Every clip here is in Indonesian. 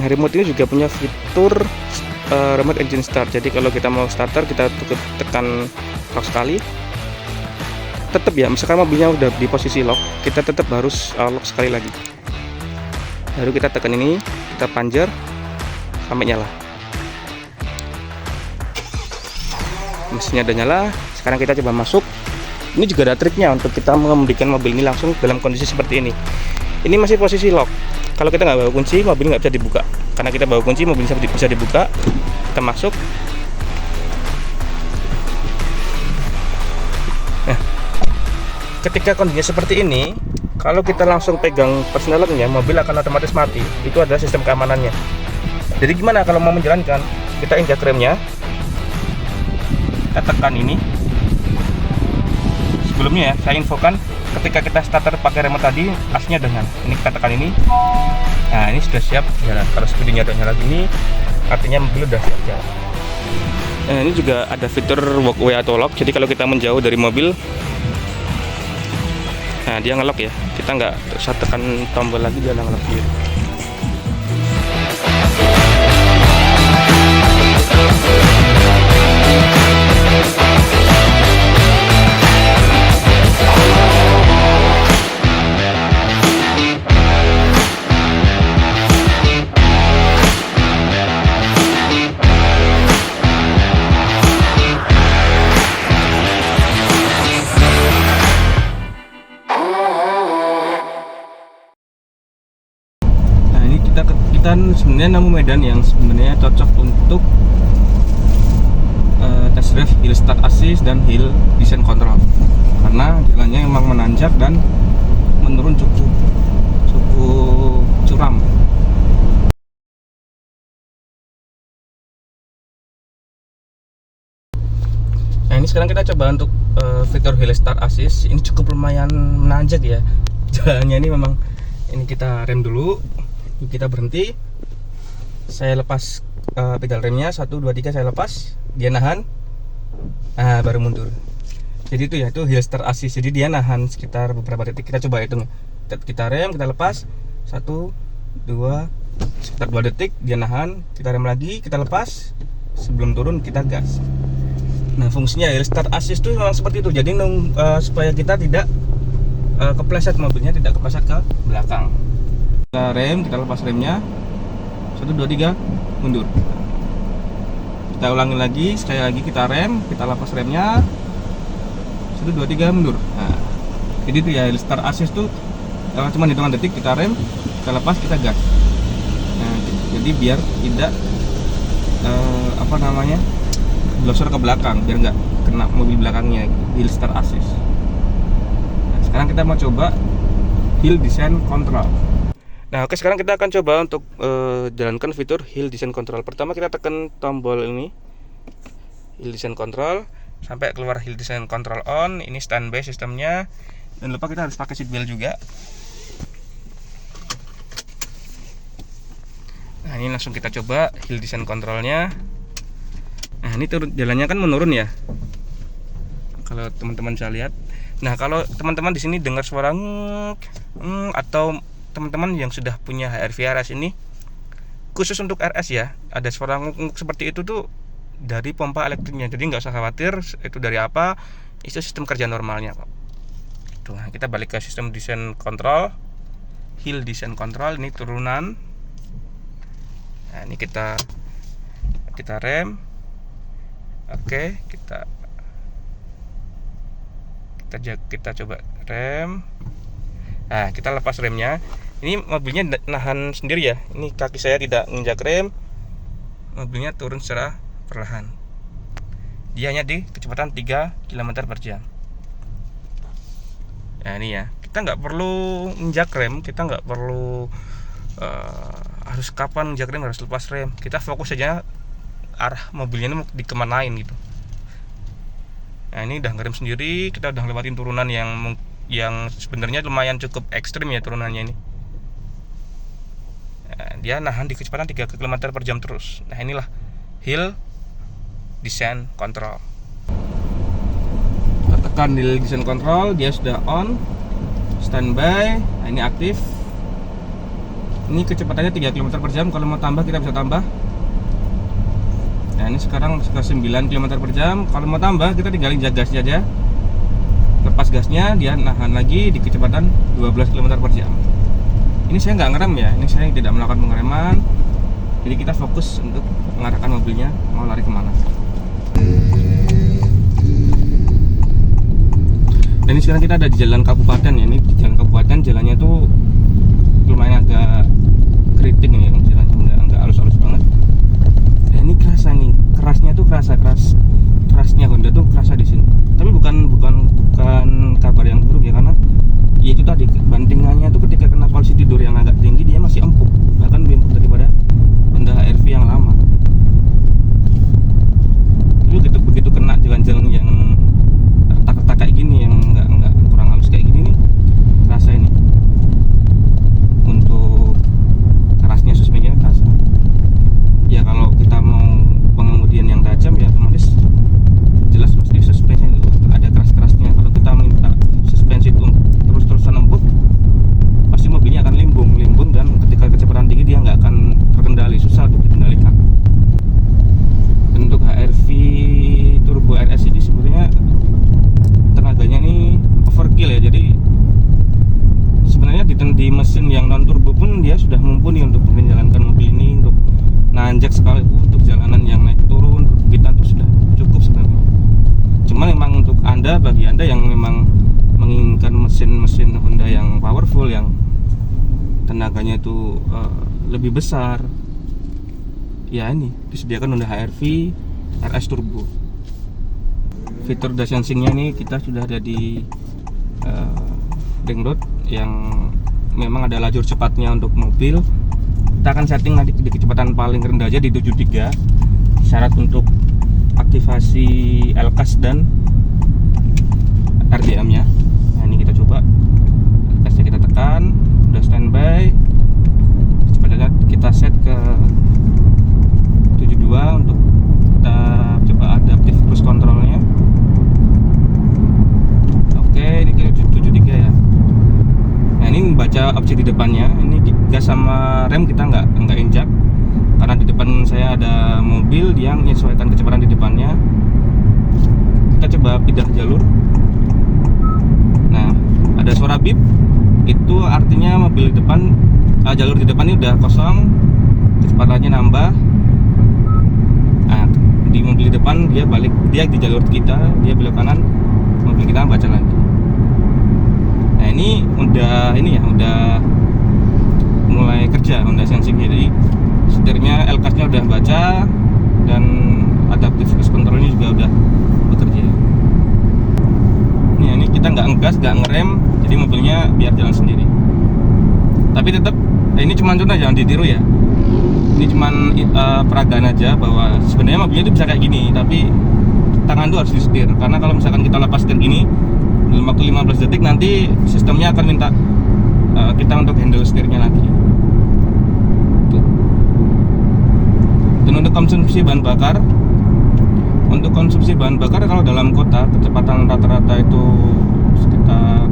remote ini juga punya fitur remote engine start. Jadi kalau kita mau starter, kita tekan lock sekali. Tetap ya, misalkan mobilnya udah di posisi lock, kita tetap harus lock sekali lagi. Baru kita tekan ini, kita panjer sampai nyala. Mesinnya udah nyala. Sekarang kita coba masuk. Ini juga ada triknya untuk kita mengemudikan mobil ini langsung dalam kondisi seperti ini. Ini masih posisi lock. Kalau kita nggak bawa kunci, mobil nggak bisa dibuka. Karena kita bawa kunci, mobil bisa dibuka. Kita masuk. Nah, ketika kondisinya seperti ini, kalau kita langsung pegang persnelennya, mobil akan otomatis mati. Itu adalah sistem keamanannya. Jadi gimana kalau mau menjalankan? Kita injak remnya, kita tekan ini. Sebelumnya ya, saya infokan ketika kita starter pakai remote tadi, asnya udah nyala. Ini kita tekan ini. Nah, ini sudah siap jalan. Kalau speednya udah nyala gini, artinya mobil udah siap jalan. Nah, ini juga ada fitur walkway atau lock. Jadi kalau kita menjauh dari mobil, nah dia ngelock ya. Kita nggak usah tekan tombol lagi, dia ngelock sendiri. Kita sebenarnya nemu medan yang sebenarnya cocok untuk test drive hill start assist dan hill descent control, karena jalannya memang menanjak dan menurun cukup curam. Nah, ini sekarang kita coba untuk fitur hill start assist. Ini cukup lumayan menanjak ya jalannya. Ini memang, ini kita rem dulu, kita berhenti, saya lepas pedal remnya, 1, 2, 3 saya lepas, dia nahan, nah baru mundur. Jadi itu ya, itu hill start assist. Jadi dia nahan sekitar beberapa detik. Kita coba hitung, kita rem, kita lepas, 1, 2, sekitar 2 detik, dia nahan, kita rem lagi, kita lepas, sebelum turun kita gas. Nah, fungsinya hill start assist itu memang seperti itu. Jadi supaya kita tidak kepleset, mobilnya tidak kepleset ke belakang. Kita rem, kita lepas remnya, 1, 2, 3, mundur. Kita ulangi lagi, sekali lagi kita rem, kita lepas remnya, 1, 2, 3, mundur. Nah, jadi itu ya, hill start assist tuh cuma hitungan detik. Kita rem, kita lepas, kita gas. Nah, jadi biar tidak glosor ke belakang, biar nggak kena mobil belakangnya. Hill start assist. Nah, sekarang kita mau coba hill descent control. Nah, oke, sekarang kita akan coba untuk jalankan fitur hill descent control. Pertama kita tekan tombol ini, hill descent control, sampai keluar hill descent control on. Ini standby sistemnya. Dan lupa kita harus pakai seat belt juga. Nah, ini langsung kita coba hill descent controlnya. Nah, ini jalannya kan menurun ya, kalau teman-teman bisa lihat. Nah, kalau teman-teman di sini dengar suara atau teman-teman yang sudah punya HRV RS ini, khusus untuk RS ya, ada suara seperti itu tuh dari pompa elektriknya. Jadi nggak usah khawatir itu dari apa, itu sistem kerja normalnya kok. Nah, kita balik ke sistem descent control, hill descent control. Ini turunan. Nah, ini kita rem. Oke, kita coba rem. Nah, kita lepas remnya. Ini mobilnya nahan sendiri ya. Ini kaki saya tidak nginjak rem. Mobilnya turun secara perlahan. Dia hanya di kecepatan 3 km per jam. Nah, ini ya. Kita nggak perlu nginjak rem. Kita nggak perlu harus kapan nginjak rem, harus lepas rem. Kita fokus saja arah mobilnya ini mau dikemanain gitu. Nah, ini udah ngerem sendiri. Kita udah lewatin turunan yang sebenarnya lumayan cukup ekstrim ya turunannya ini. Nah, dia nahan di kecepatan 3 km per jam terus. Nah, inilah hill descent control. Kita tekan hill descent control, dia sudah on, standby. Nah, ini aktif. Ini kecepatannya 3 km per jam. Kalau mau tambah kita bisa tambah. Nah ini sekarang ke 9 km per jam. Kalau mau tambah kita tinggal injak gasnya aja. Lepas gasnya, dia nahan lagi di kecepatan 12 km per jam. Ini saya nggak ngerem ya, ini saya tidak melakukan pengereman. Jadi kita fokus untuk mengarahkan mobilnya mau lari kemana. Dan ini sekarang kita ada di jalan kabupaten ya. Ini di jalan kabupaten, jalannya tuh lumayan agak keriting ini jalannya, nggak halus-halus banget. Dan ini kerasa nih, kerasnya tuh kerasnya Honda tuh kerasa di sini. Tapi bukan kabar yang buruk ya, karena ya itu tadi bandingannya tuh ketika kena polisi tidur yang agak tinggi dia masih empuk, bahkan lebih empuk daripada Honda HR-V yang lama. Itu begitu kena jalan-jalan yang retak-retak kayak gini, yang nggak kurang halus kayak gini nih, kerasa ini. Untuk kerasnya suspensinya kerasa. Ya kalau kita mau pengemudian yang tajam ya otomatis jelas pasti suspensi itu ada keras-kerasnya. Kalau kita minta suspensi itu terus-terusan empuk, pasti mobilnya akan limbung dan ketika kecepatan tinggi dia nggak akan terkendali, susah untuk dikendalikan. Dan untuk HR-V Turbo RS ini sebenarnya tenaganya ini overkill ya. Jadi sebenarnya di mesin yang non turbo pun dia sudah mumpuni untuk menjalankan mobil ini, untuk nanjak sekalipun, untuk jalanan yang naik turun perbukitan itu sudah cukup sebenarnya. Cuma memang untuk bagi anda yang memang menginginkan mesin Honda yang powerful, yang tenaganya itu lebih besar, ya ini disediakan Honda HR-V RS Turbo. Fitur dash sensingnya nih kita sudah ada di ring road yang memang ada lajur cepatnya untuk mobil. Kita akan setting nanti di kecepatan paling rendah aja di 73. Syarat untuk aktivasi LCAS dan RDM-nya. Nah ini kita coba, LCAS-nya kita tekan, udah standby. Kecepatannya kita set ke 72 untuk kita coba adaptive cruise control-nya. Oke, ini ke 73 ya. Nah ini membaca opsi di depannya. Ini gas sama rem kita nggak injak, karena di depan saya ada mobil yang menyesuaikan kecepatan di depannya. Kita coba pindah jalur. Nah ada suara bip, itu artinya mobil di depan, jalur di depan ini udah kosong, kecepatannya nambah. Nah di mobil di depan dia balik, dia di jalur kita, dia belok kanan, mobil kita baca lagi. Nah ini udah mulai kerja Honda sensingnya. Jadi setirnya LCAS-nya udah baca dan adaptive cruise control-nya juga udah bekerja. Ini kita nggak ngegas, nggak ngerem, jadi mobilnya biar jalan sendiri. Tapi tetap ini cuma contoh, jangan ditiru ya. Ini cuma peragaan aja bahwa sebenarnya mobilnya itu bisa kayak gini, tapi tangan tuh harus disetir. Karena kalau misalkan kita lepas setir gini dalam waktu 15 detik, nanti sistemnya akan minta kita untuk handle setirnya lagi. Tuh. Dan untuk konsumsi bahan bakar, kalau dalam kota kecepatan rata-rata itu sekitar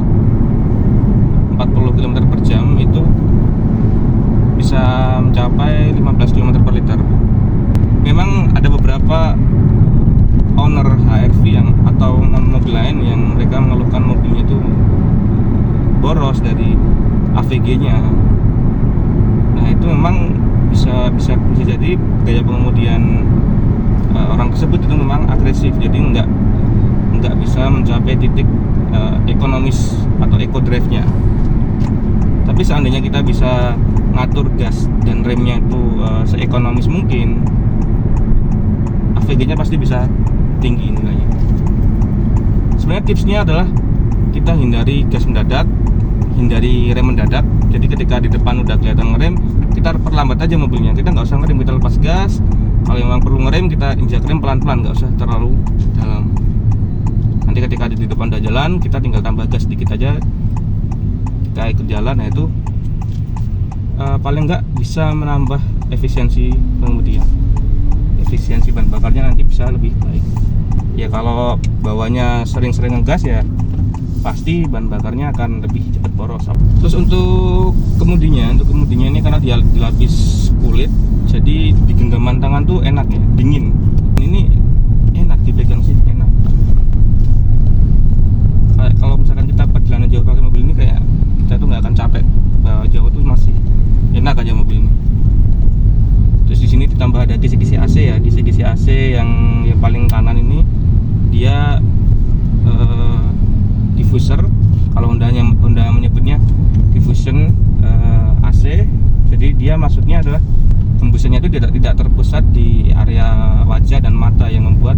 40 km per jam, itu bisa mencapai 15 km per liter. Memang ada beberapa owner HR-V atau mobil lain yang mereka mengeluhkan mobilnya itu boros dari AVG-nya. Nah itu memang bisa jadi gaya pengemudian orang tersebut itu memang agresif, jadi nggak bisa mencapai titik ekonomis atau eco drive-nya. Tapi seandainya kita bisa ngatur gas dan remnya itu seekonomis mungkin, AVG-nya pasti bisa tinggi nilainya. Sebenarnya tipsnya adalah kita hindari gas mendadak, hindari rem mendadak. Jadi ketika di depan udah kelihatan ngerem, kita perlambat aja mobilnya. Kita nggak usah ngerem, kita lepas gas. Kalau memang perlu ngerem, kita injak rem pelan-pelan, nggak usah terlalu dalam. Nanti ketika di depan udah jalan, kita tinggal tambah gas sedikit aja, kita ikut jalan. Nah itu paling nggak bisa menambah efisiensi pengemudi, efisiensi bahan bakarnya nanti bisa lebih baik. Ya kalau bawanya sering-sering ngegas ya pasti bahan bakarnya akan lebih cepat boros. Terus untuk kemudinya ini karena dia dilapis kulit, jadi di genggaman tangan tuh enak ya, dingin. Ini enak dipegang sih, enak. Kalau misalkan kita perjalanan jauh pakai mobil ini, kayak kita tuh nggak akan capek. Jauh tuh masih enak aja mobil ini. Terus di sini ditambah ada kisi-kisi AC ya, kisi-kisi AC yang paling kanan ini dia diffuser. Kalau Honda menyebutnya diffusion AC. Jadi dia maksudnya adalah hembusannya itu tidak terpusat di area wajah dan mata yang membuat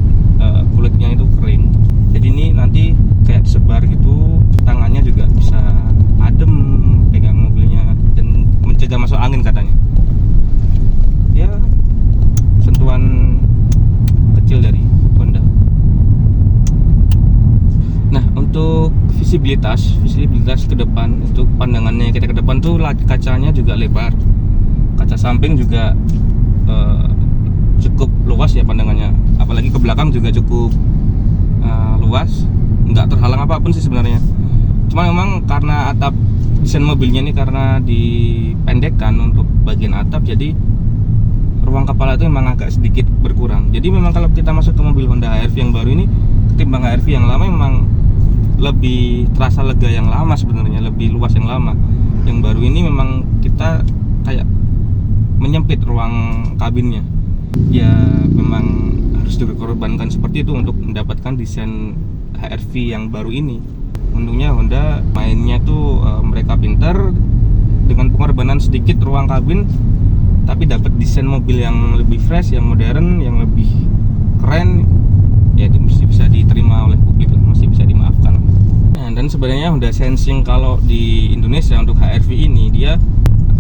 kulitnya itu kering. Jadi ini nanti kayak sebar gitu, tangannya juga bisa adem pegang mobilnya dan mencegah masuk angin katanya. Ya, sentuhan kecil dari Honda. Nah, untuk visibilitas ke depan, untuk pandangannya kita ke depan tuh kacanya juga lebar. Kaca samping juga cukup luas ya pandangannya. Apalagi ke belakang juga cukup luas, nggak terhalang apapun sih sebenarnya. Cuma memang karena atap desain mobilnya ini karena dipendekkan untuk bagian atap, jadi ruang kepala itu memang agak sedikit berkurang. Jadi memang kalau kita masuk ke mobil Honda HR-V yang baru ini ketimbang HR-V yang lama, memang lebih terasa lega yang lama sebenarnya, lebih luas yang lama. Yang baru ini memang kita kayak menyempit ruang kabinnya. Ya memang harus dikorbankan seperti itu untuk mendapatkan desain HR-V yang baru ini. Untungnya Honda mainnya tuh mereka pintar dengan pengorbanan sedikit ruang kabin, tapi dapat desain mobil yang lebih fresh, yang modern, yang lebih keren. Ya itu masih bisa diterima oleh publik lah, masih bisa dimaafkan. Nah, dan sebenarnya Honda Sensing kalau di Indonesia untuk HR-V ini dia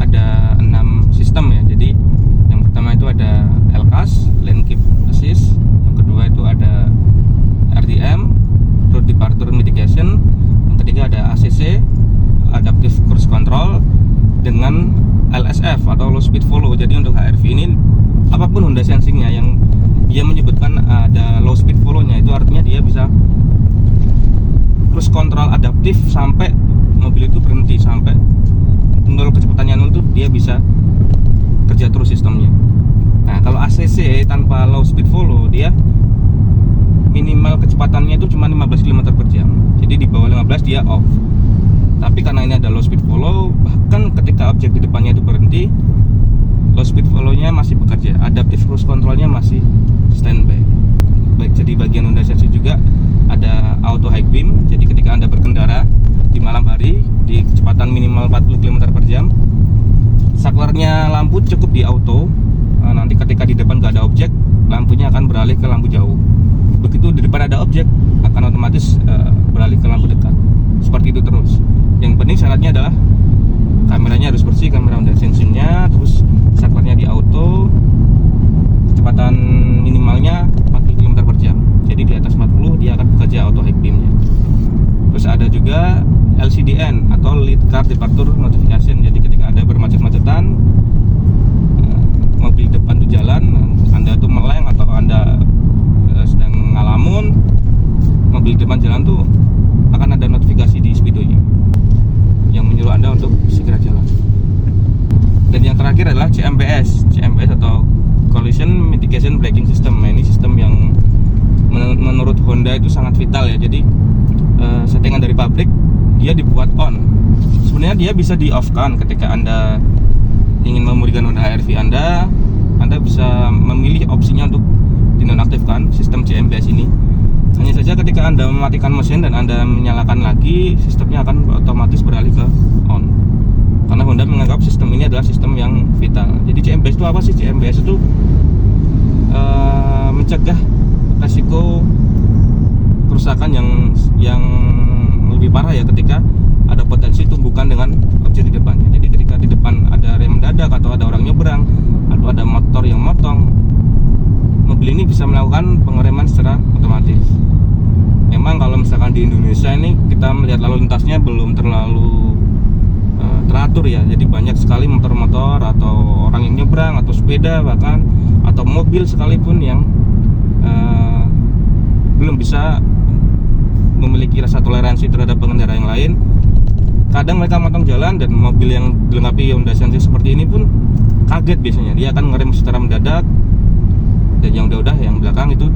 ada 6 sistem ya. Jadi yang pertama itu ada LCAS, Lane Keep Assist. Yang kedua itu ada RDM, Road Departure Mitigation. Yang ketiga ada ACC, Adaptive Cruise Control, dengan LSF atau Low Speed Follow. Jadi untuk HR-V ini apapun Honda Sensingnya yang dia menyebutkan ada low speed follow-nya, itu artinya dia bisa cruise control adaptif sampai mobil itu berhenti, sampai nol kecepatannya nol tuh dia bisa kerja terus sistemnya. Nah kalau ACC tanpa low speed follow, dia minimal kecepatannya itu cuma 15 km per jam. Jadi di bawah 15 dia off. Tapi karena ini ada low speed follow, bahkan ketika objek di depannya itu berhenti, low speed follow-nya masih bekerja, adaptive cruise control-nya masih standby. Baik, jadi bagian Honda Sensing juga ada auto high beam. Jadi ketika Anda berkendara di malam hari di kecepatan minimal 40 km per jam, saklarnya lampu cukup di auto. Nanti ketika di depan nggak ada objek, lampunya akan beralih ke lampu jauh. Begitu di depan ada objek, akan otomatis beralih ke lampu dekat. Seperti itu terus. Yang penting syaratnya adalah kameranya harus bersih, kamera Honda Sensing-nya, terus saklarnya di auto, kecepatan minimalnya 40 km per jam. Jadi di atas 40 dia akan bekerja auto high beam-nya. Terus ada juga LCDN atau Lead Car Departure Notification. Jadi ketika ada bermacet-macetan, mobil depan tuh jalan, Anda tuh meleng atau Anda sedang ngalamun, mobil depan jalan tuh akan ada notifikasi di speedonya yang menyuruh Anda untuk segera jalan. Dan yang terakhir adalah CMBS atau Collision Mitigation Braking System. Nah, ini sistem yang menurut Honda itu sangat vital ya. Jadi settingan dari pabrik dia dibuat on. Sebenarnya dia bisa di off kan ketika Anda ingin memudikan Honda HR-V Anda bisa memilih opsinya untuk dinonaktifkan sistem CMBS ini. Hanya saja ketika Anda mematikan mesin dan Anda menyalakan lagi, sistemnya akan otomatis beralih ke on. Karena Honda menganggap sistem ini adalah sistem yang vital. Jadi CMBS itu apa sih? CMBS itu mencegah resiko kerusakan yang lebih parah ya ketika ada potensi tumbukan dengan objek di depannya. Jadi ketika di depan ada rem mendadak atau ada orang nyebrang atau ada motor yang motong, mobil ini bisa melakukan pengereman secara otomatis. Memang kalau misalkan di Indonesia ini kita melihat lalu lintasnya belum terlalu teratur ya. Jadi banyak sekali motor-motor atau orang yang nyebrang atau sepeda bahkan atau mobil sekalipun yang belum bisa memiliki rasa toleransi terhadap pengendara yang lain. Kadang mereka motong jalan dan mobil yang dilengkapi Honda Sensing seperti ini pun kaget biasanya. Dia akan ngerem secara mendadak dan yang udah yang belakang itu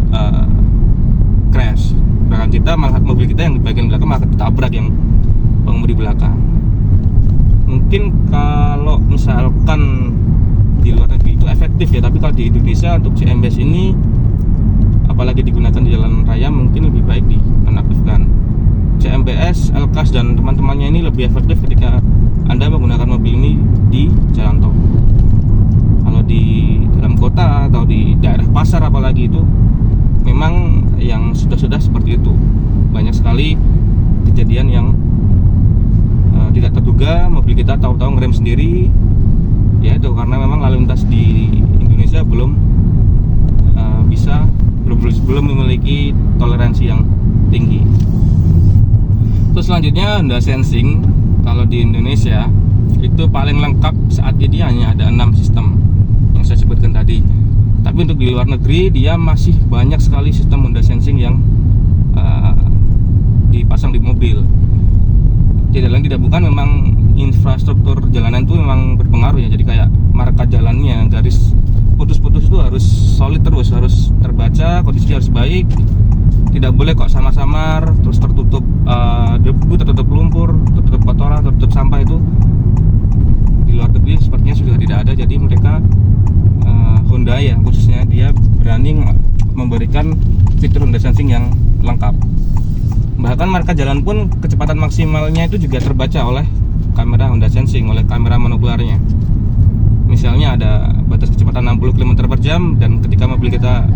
crash. Belakang kita malah mobil kita yang di bagian belakang malah ketabrak yang pengemudi belakang. Mungkin kalau misalkan di luar negeri itu efektif ya, tapi kalau di Indonesia untuk CMBS ini apalagi digunakan di jalan raya mungkin lebih baik dinonaktifkan. CMBS, LKAS dan teman-temannya ini lebih efektif ketika Anda menggunakan mobil ini di jalan tol. Kalau di dalam kota atau di daerah pasar apalagi itu memang yang sudah seperti itu. Banyak sekali kejadian yang tidak terduga, mobil kita tahu-tahu ngerem sendiri. Ya itu karena memang lalu lintas di Indonesia belum memiliki toleransi yang tinggi. Terus selanjutnya Honda Sensing kalau di Indonesia itu paling lengkap saat ini hanya ada 6 sistem yang saya sebutkan tadi. Tapi untuk di luar negeri dia masih banyak sekali sistem Honda Sensing yang dipasang di mobil. Tidak lain tidak bukan memang infrastruktur jalanan itu memang berpengaruh ya. Jadi kayak marka jalannya, garis putus-putus itu harus solid terus, harus terbaca, kondisi harus baik. Tidak boleh kok samar-samar, terus tertutup debu, tertutup lumpur, tertutup kotoran, tertutup sampah. Itu di luar negeri sepertinya sudah tidak ada. Jadi mereka Honda ya khususnya dia berani memberikan fitur Honda Sensing yang lengkap. Bahkan marka jalan pun kecepatan maksimalnya itu juga terbaca oleh kamera Honda Sensing, oleh kamera monokularnya. Misalnya ada batas kecepatan 60 km per jam dan ketika mobil kita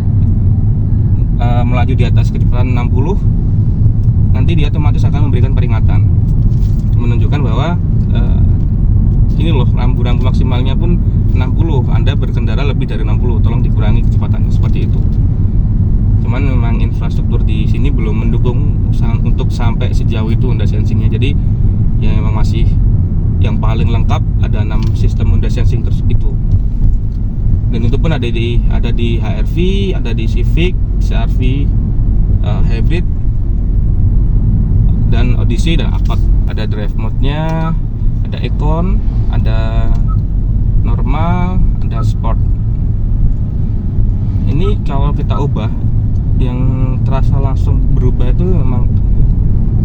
melaju di atas kecepatan 60, nanti dia otomatis akan memberikan peringatan menunjukkan bahwa ini loh rambu-rambu maksimalnya pun 60, Anda berkendara lebih dari 60, tolong dikurangi kecepatannya, seperti itu. Cuman memang infrastruktur di sini belum mendukung untuk sampai sejauh itu Honda Sensingnya. Jadi ya memang masih yang paling lengkap ada 6 sistem Honda Sensing itu. Dan itu pun ada di HR-V, ada di Civic, CR-V Hybrid, dan Odyssey dan Accord. Ada drive mode-nya, ada Econ, ada normal, ada sport. Ini kalau kita ubah, yang terasa langsung berubah itu memang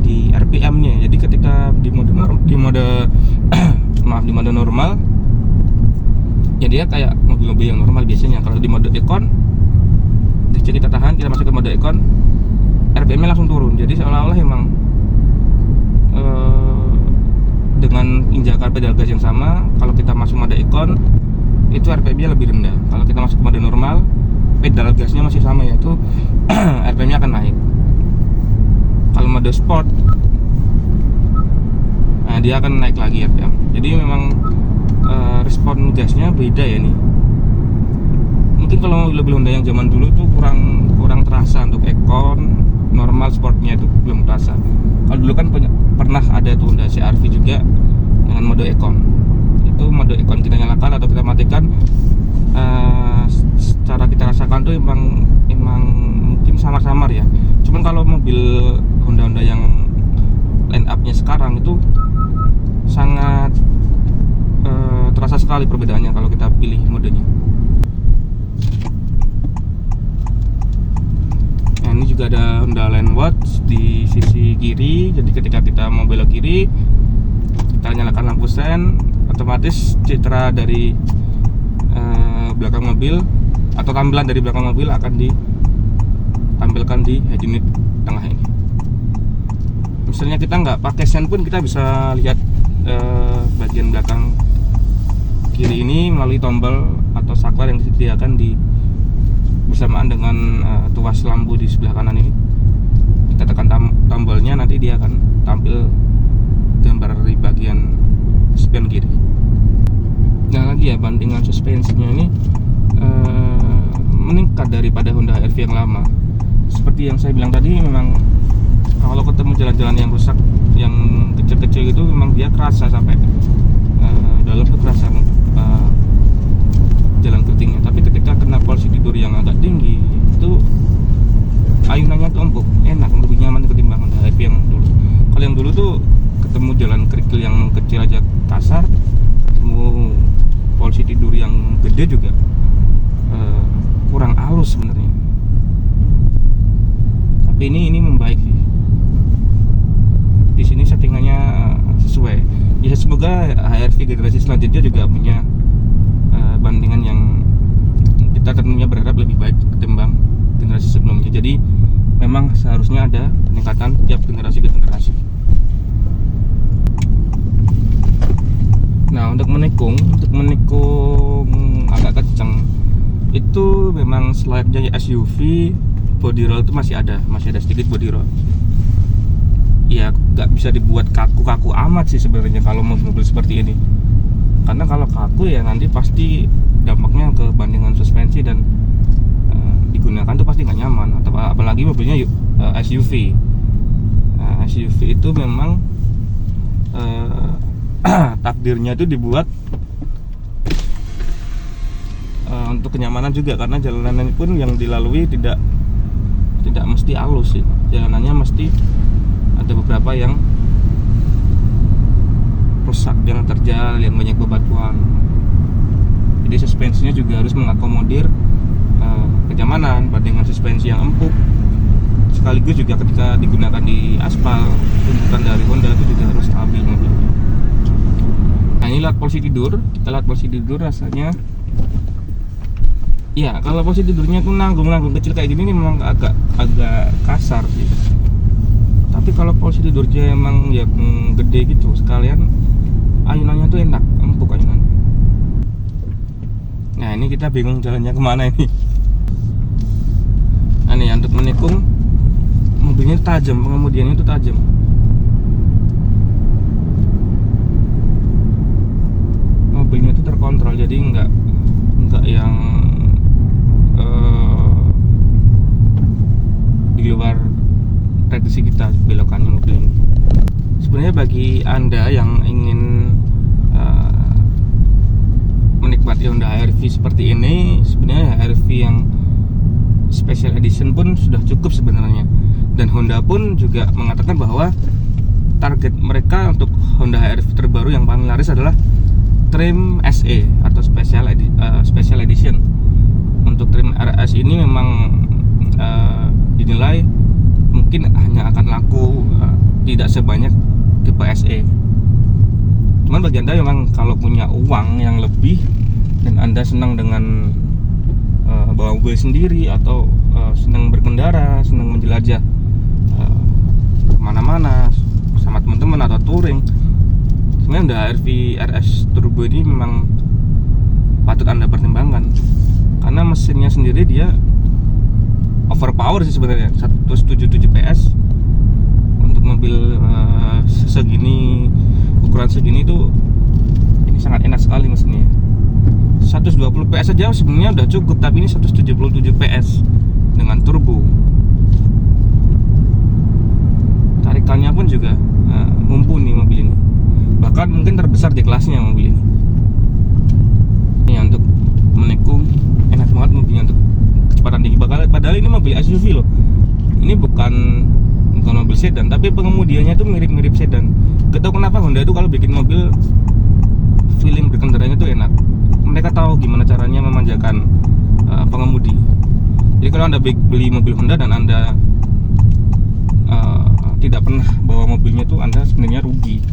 di RPM-nya. Jadi ketika di mode normal ya dia kayak mobil-mobil yang normal biasanya. Kalau di mode Econ, kita tahan, kita masuk ke mode Econ, RPM-nya langsung turun. Jadi seolah-olah memang dengan injakan pedal gas yang sama, kalau kita masuk mode Econ itu RPM-nya lebih rendah. Kalau kita masuk ke mode normal, pedal gasnya masih sama, yaitu RPM-nya akan naik. Kalau mode sport, nah dia akan naik lagi RPM. Jadi memang respon gasnya beda ya nih. Mungkin kalau mobil Honda yang zaman dulu tuh kurang terasa. Untuk Econ, normal, sportnya itu belum terasa. Kalau dulu kan pernah ada tuh Honda CR-V juga dengan mode Econ. Itu mode Econ kita nyalakan atau kita matikan, secara kita rasakan tuh emang mungkin samar-samar ya. Cuman kalau mobil Honda yang line up-nya sekarang itu sangat terasa sekali perbedaannya kalau kita pilih modenya. Nah, ini juga ada Honda Line Watch di sisi kiri. Jadi ketika kita mau belok kiri, kita nyalakan lampu sen, otomatis citra dari belakang mobil atau tampilan dari belakang mobil akan ditampilkan di head unit tengah ini. Misalnya kita nggak pakai sen pun kita bisa lihat bagian belakang kiri ini melalui tombol atau saklar yang disediakan bersamaan dengan tuas lampu di sebelah kanan ini. Kita tekan tombolnya, nanti dia akan tampil gambar di bagian spion kiri. Nah lagi ya, bandingan suspensinya ini meningkat daripada Honda HR-V yang lama. Seperti yang saya bilang tadi, memang kalau ketemu jalan-jalan yang rusak, yang kecil-kecil gitu, memang dia kerasa sampai dalam tuh kerasa jalan keritingnya. Tapi ketika kena porsi tidur yang agak tinggi, itu ayunannya tuh empuk, enak, lebih nyaman ketimbang Honda HR-V kecil aja kasar, ketemu polisi tidur yang gede juga kurang halus sebenarnya. Tapi ini membaik sih. Di sini settingannya sesuai. Ya semoga HRV generasi selanjutnya juga punya bandingan yang kita tentunya berharap lebih baik ketimbang generasi sebelumnya. Jadi memang seharusnya ada peningkatan tiap generasi ke generasi. Nah, untuk menikung agak kenceng itu memang slide-nya SUV, body roll itu masih ada sedikit body roll. Ya nggak bisa dibuat kaku-kaku amat sih sebenarnya kalau mobil seperti ini. Karena kalau kaku ya nanti pasti dampaknya ke bandingan suspensi dan digunakan tuh pasti nggak nyaman. Atau apalagi mobilnya SUV. Nah, SUV itu memang takdirnya itu dibuat untuk kenyamanan juga, karena jalanannya pun yang dilalui tidak mesti halus sih. Jalanannya mesti ada beberapa yang rusak, yang terjal, yang banyak bebatuan. Jadi suspensinya juga harus mengakomodir kenyamanan bandingkan suspensi yang empuk. Sekaligus juga ketika digunakan di aspal, tuntutan dari Honda itu juga harus stabil mobilnya. Nah, ini lihat posisi tidur. Kita lihat posisi tidur rasanya. Ya, kalau posisi tidurnya tuh nanggung kecil kayak gini ini memang agak kasar sih. Tapi kalau posisi tidurnya emang ya gede gitu, sekalian ayunannya tuh enak, empuk ayunannya. Nah, ini kita bingung jalannya kemana ini. Nah, ini untuk menikung mobilnya tajam, pengemudiannya itu tajam. Mobilnya itu terkontrol, jadi enggak yang di luar prediksi kita belokannya mobil ini. Sebenarnya bagi Anda yang ingin menikmati Honda HR-V seperti ini, sebenarnya HR-V yang special edition pun sudah cukup sebenarnya. Dan Honda pun juga mengatakan bahwa target mereka untuk Honda HR-V terbaru yang paling laris adalah trim SE atau special edition. Untuk trim RS ini memang dinilai mungkin hanya akan laku tidak sebanyak tipe SE. Cuman bagi Anda memang kalau punya uang yang lebih dan Anda senang dengan bawa mobil sendiri atau senang berkendara, senang menjelajah kemana-mana sama teman-teman atau touring, sebenarnya Honda HR-V RS Turbo ini memang patut Anda pertimbangkan. Karena mesinnya sendiri dia overpower sih sebenarnya, 177 PS untuk mobil segini, ukuran segini tuh ini sangat enak sekali mesinnya. 120 PS saja sebenarnya udah cukup, tapi ini 177 PS dengan turbo. Tarikannya pun juga mumpuni mobil ini, bahkan mungkin terbesar di kelasnya mobil ini. Ini untuk menikung enak banget mobilnya untuk kecepatan tinggi. Padahal ini mobil SUV loh. Ini bukan mobil sedan, tapi pengemudiannya itu mirip-mirip sedan. Gak tau kenapa Honda itu kalau bikin mobil feeling berkendaranya itu enak. Mereka tahu gimana caranya memanjakan pengemudi. Jadi kalau Anda beli mobil Honda dan Anda tidak pernah bawa mobilnya tuh Anda sebenarnya rugi.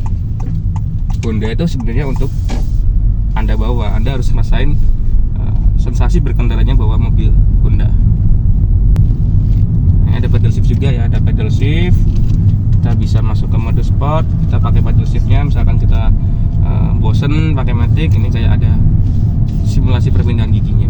Honda itu sebenarnya untuk Anda bawa, Anda harus ngerasain sensasi berkendaranya bawa mobil Honda. Ini ada pedal shift juga ya, ada pedal shift. Kita bisa masuk ke mode sport, kita pakai pedal shiftnya. Misalkan kita bosen pakai matic, ini kayak ada simulasi perpindahan giginya.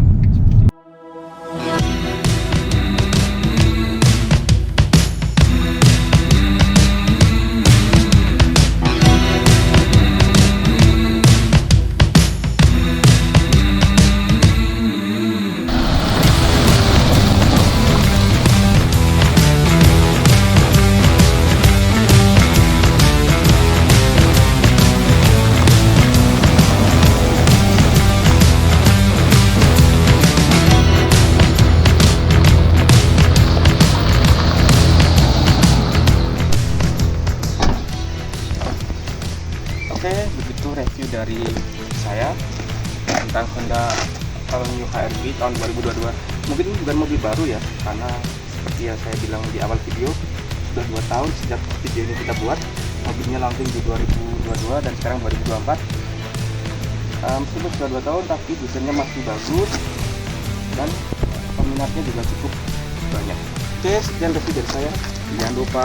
dari saya tentang Honda New HRV tahun 2022. Mungkin ini bukan mobil baru ya, karena seperti yang saya bilang di awal video, sudah 2 tahun sejak video ini kita buat. Mobilnya launching di 2022 dan sekarang 2024. Meskipun sudah 2 tahun tapi desainnya masih bagus dan peminatnya juga cukup banyak. Oke, sekian review dari saya. Jangan lupa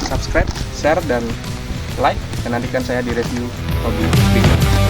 subscribe, share, dan like, dan nantikan saya di review mobil berikutnya.